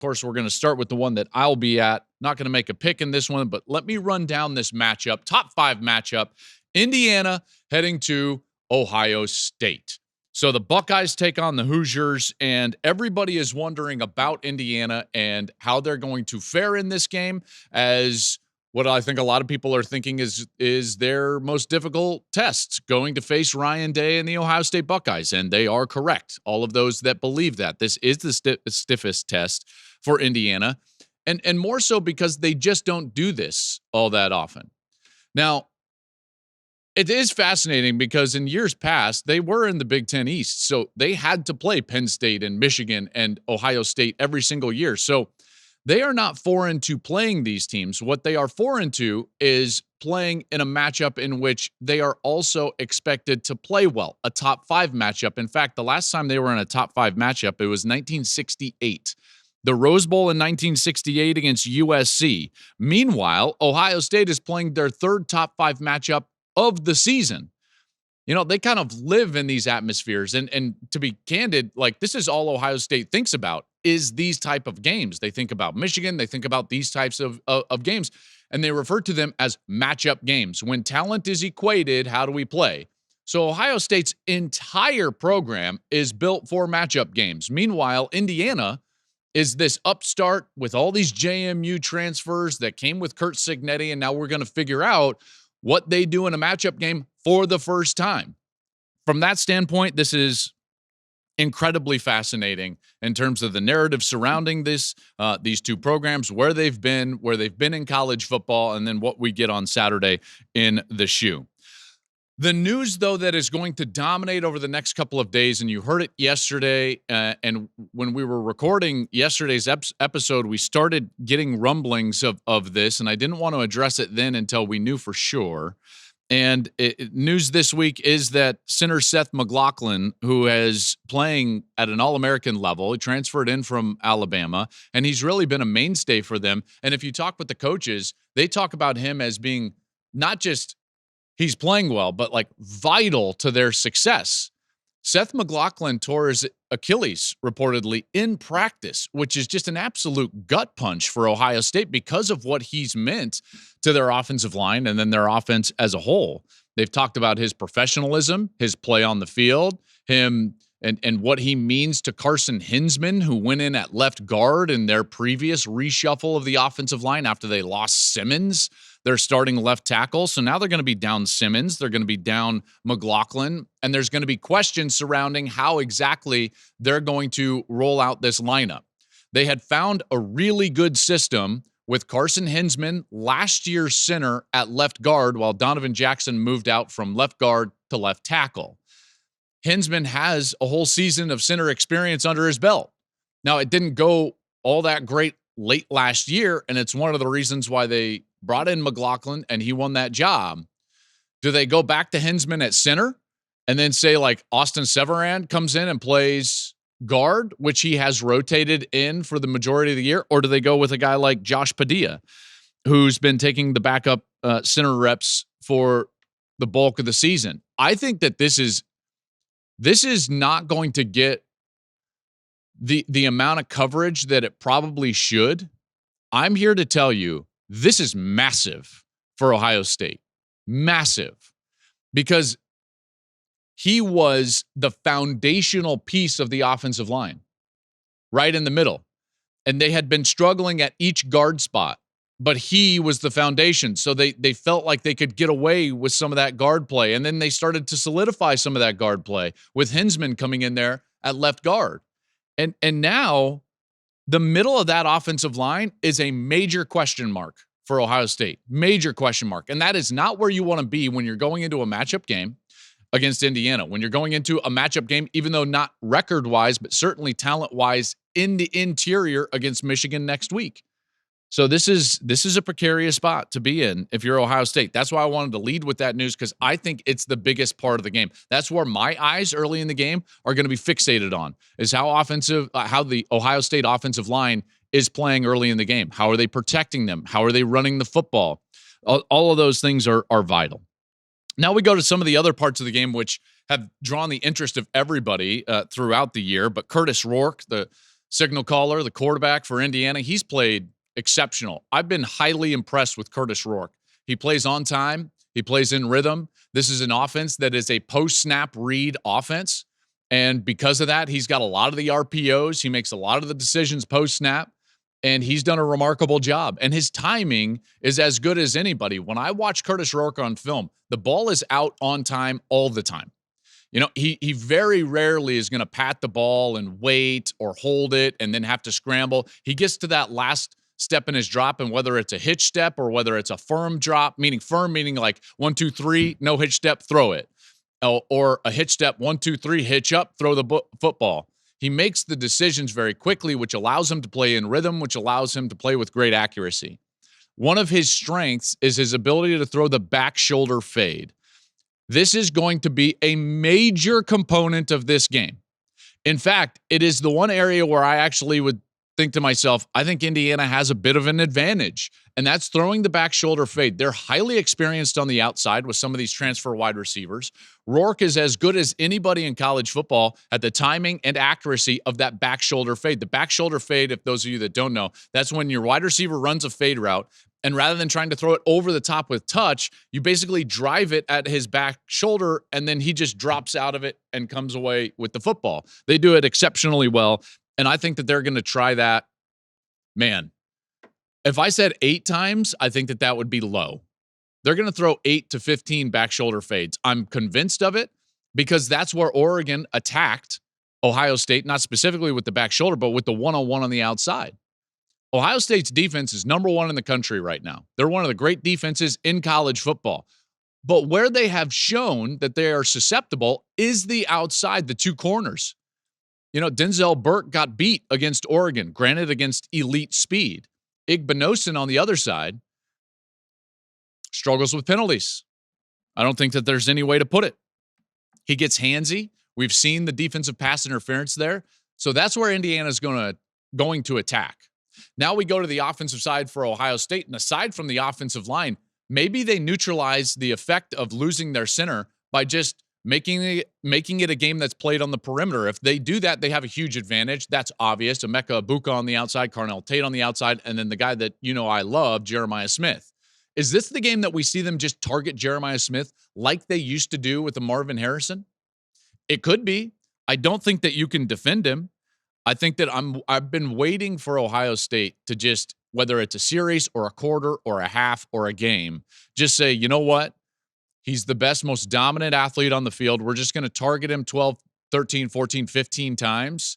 course, we're going to start with the one that I'll be at. Not going to make a pick in this one, but let me run down this matchup. Top 5 matchup. Indiana heading to Ohio State. So the Buckeyes take on the Hoosiers, and everybody is wondering about Indiana and how they're going to fare in this game, as what I think a lot of people are thinking is their most difficult test, going to face Ryan Day and the Ohio State Buckeyes, and they are correct. All of those that believe that. This is the stiffest test for Indiana, and more so because they just don't do this all that often. Now, it is fascinating because in years past, they were in the Big Ten East, so they had to play Penn State and Michigan and Ohio State every single year. So they are not foreign to playing these teams. What they are foreign to is playing in a matchup in which they are also expected to play well, a top 5 matchup. In fact, the last time they were in a top 5 matchup, it was 1968. The Rose Bowl in 1968 against USC. Meanwhile, Ohio State is playing their 3rd top 5 matchup of the season. You know, they kind of live in these atmospheres. And to be candid, like, this is all Ohio State thinks about, is these type of games. They think about Michigan. They think about these types of games, and they refer to them as matchup games. When talent is equated, how do we play? So Ohio State's entire program is built for matchup games. Meanwhile, Indiana is this upstart with all these JMU transfers that came with Curt Cignetti, and now we're going to figure out what they do in a matchup game for the first time. From that standpoint, this is incredibly fascinating in terms of the narrative surrounding these two programs, where they've been in college football, and then what we get on Saturday in the shoe. The news, though, that is going to dominate over the next couple of days, and you heard it yesterday, and when we were recording yesterday's episode, we started getting rumblings of this, and I didn't want to address it then until we knew for sure. And news this week is that center Seth McLaughlin, who is playing at an All-American level, he transferred in from Alabama, and he's really been a mainstay for them. And if you talk with the coaches, they talk about him as being not just he's playing well, but like vital to their success. Seth McLaughlin tore his Achilles reportedly in practice, which is just an absolute gut punch for Ohio State because of what he's meant to their offensive line and then their offense as a whole. They've talked about his professionalism, his play on the field, him and what he means to Carson Hinsman, who went in at left guard in their previous reshuffle of the offensive line after they lost Simmons, their starting left tackle. So now they're going to be down Simmons. They're going to be down McLaughlin. And there's going to be questions surrounding how exactly they're going to roll out this lineup. They had found a really good system with Carson Hinsman, last year's center, at left guard, while Donovan Jackson moved out from left guard to left tackle. Hinsman has a whole season of center experience under his belt. Now, it didn't go all that great late last year, and it's one of the reasons why they brought in McLaughlin and he won that job. Do they go back to Hinsman at center and then say, like, Austin Severan comes in and plays guard, which he has rotated in for the majority of the year? Or do they go with a guy like Josh Padilla, who's been taking the backup center reps for the bulk of the season? I think that this is not going to get the amount of coverage that it probably should. I'm here to tell you, this is massive for Ohio State. Massive. Because he was the foundational piece of the offensive line, right in the middle. And they had been struggling at each guard spot, but he was the foundation. So they felt like they could get away with some of that guard play. And then they started to solidify some of that guard play with Hinsman coming in there at left guard. And now the middle of that offensive line is a major question mark for Ohio State. Major question mark. And that is not where you want to be when you're going into a matchup game against Indiana. When you're going into a matchup game, even though not record-wise, but certainly talent-wise in the interior against Michigan next week. So this is a precarious spot to be in if you're Ohio State. That's why I wanted to lead with that news, because I think it's the biggest part of the game. That's where my eyes early in the game are going to be fixated on, is how the Ohio State offensive line is playing early in the game. How are they protecting them? How are they running the football? All of those things are vital. Now we go to some of the other parts of the game which have drawn the interest of everybody throughout the year. But Kurtis Rourke, the signal caller, the quarterback for Indiana, he's played exceptional. I've been highly impressed with Kurtis Rourke. He plays on time. He plays in rhythm. This is an offense that is a post-snap read offense. And because of that, he's got a lot of the RPOs. He makes a lot of the decisions post-snap. And he's done a remarkable job. And his timing is as good as anybody. When I watch Kurtis Rourke on film, the ball is out on time all the time. You know, he very rarely is going to pat the ball and wait or hold it and then have to scramble. He gets to that last step in his drop, and whether it's a hitch step or whether it's a firm drop, meaning like 1, 2, 3, no hitch step, throw it. Or a hitch step, 1, 2, 3, hitch up, throw the football. He makes the decisions very quickly, which allows him to play in rhythm, which allows him to play with great accuracy. One of his strengths is his ability to throw the back shoulder fade. This is going to be a major component of this game. In fact, it is the one area where I actually would think to myself, I think Indiana has a bit of an advantage, and that's throwing the back shoulder fade. They're highly experienced on the outside with some of these transfer wide receivers. Rourke is as good as anybody in college football at the timing and accuracy of that back shoulder fade. The back shoulder fade, if those of you that don't know, that's when your wide receiver runs a fade route, and rather than trying to throw it over the top with touch, you basically drive it at his back shoulder, and then he just drops out of it and comes away with the football. They do it exceptionally well. And I think that they're going to try that. Man, if I said 8 times, I think that would be low. They're going to throw 8 to 15 back shoulder fades. I'm convinced of it because that's where Oregon attacked Ohio State, not specifically with the back shoulder, but with the one-on-one on the outside. Ohio State's defense is number 1 in the country right now. They're one of the great defenses in college football. But where they have shown that they are susceptible is the outside, the 2 corners. You know, Denzel Burke got beat against Oregon, granted against elite speed. Igbinosun on the other side struggles with penalties. I don't think that there's any way to put it. He gets handsy. We've seen the defensive pass interference there. So that's where Indiana's going to attack. Now we go to the offensive side for Ohio State. And aside from the offensive line, maybe they neutralize the effect of losing their center by just making it a game that's played on the perimeter. If they do that, they have a huge advantage. That's obvious. Emeka Egbuka on the outside, Carnell Tate on the outside, and then the guy that I love, Jeremiah Smith. Is this the game that we see them just target Jeremiah Smith like they used to do with the Marvin Harrison? It could be. I don't think that you can defend him. I think that I've been waiting for Ohio State to just, whether it's a series or a quarter or a half or a game, just say, you know what? He's the best, most dominant athlete on the field. We're just going to target him 12, 13, 14, 15 times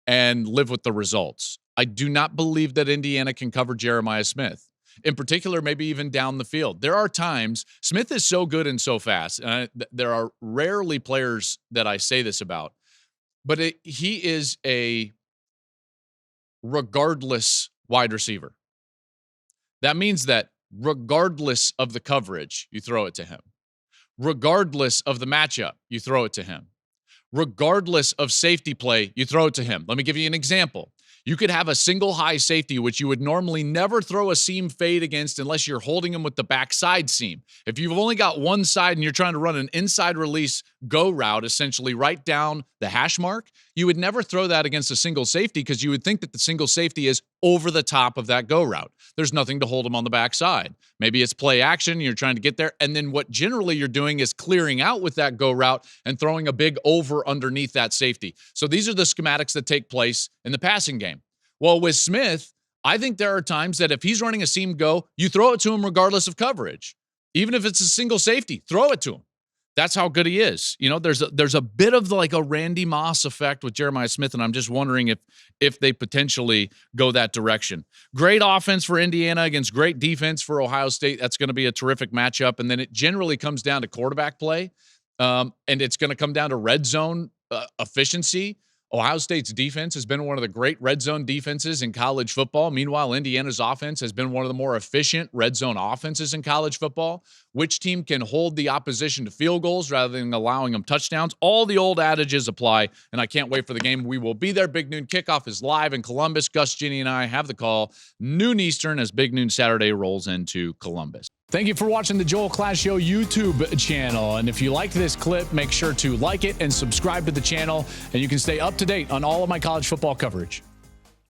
and live with the results. I do not believe that Indiana can cover Jeremiah Smith. In particular, maybe even down the field. There are times, Smith is so good and so fast. And there are rarely players that I say this about. But he is a regardless wide receiver. That means that regardless of the coverage, you throw it to him. Regardless of the matchup, you throw it to him. Regardless of safety play, you throw it to him. Let me give you an example. You could have a single high safety, which you would normally never throw a seam fade against unless you're holding him with the backside seam. If you've only got one side and you're trying to run an inside release go route, essentially right down the hash mark, you would never throw that against a single safety because you would think that the single safety is over the top of that go route. There's nothing to hold him on the backside. Maybe it's play action, you're trying to get there, and then what generally you're doing is clearing out with that go route and throwing a big over underneath that safety. So these are the schematics that take place in the passing game. Well, with Smith, I think there are times that if he's running a seam go, you throw it to him regardless of coverage. Even if it's a single safety, throw it to him. That's how good he is. You know, there's a bit of like a Randy Moss effect with Jeremiah Smith, and I'm just wondering if they potentially go that direction. Great offense for Indiana against great defense for Ohio State. That's going to be a terrific matchup. And then it generally comes down to quarterback play, and it's going to come down to red zone efficiency. Ohio State's defense has been one of the great red zone defenses in college football. Meanwhile, Indiana's offense has been one of the more efficient red zone offenses in college football. Which team can hold the opposition to field goals rather than allowing them touchdowns? All the old adages apply, and I can't wait for the game. We will be there. Big Noon Kickoff is live in Columbus. Gus, Ginny, and I have the call noon Eastern as Big Noon Saturday rolls into Columbus. Thank you for watching the Joel Klatt Show YouTube channel. And if you liked this clip, make sure to like it and subscribe to the channel, and you can stay up to date on all of my college football coverage.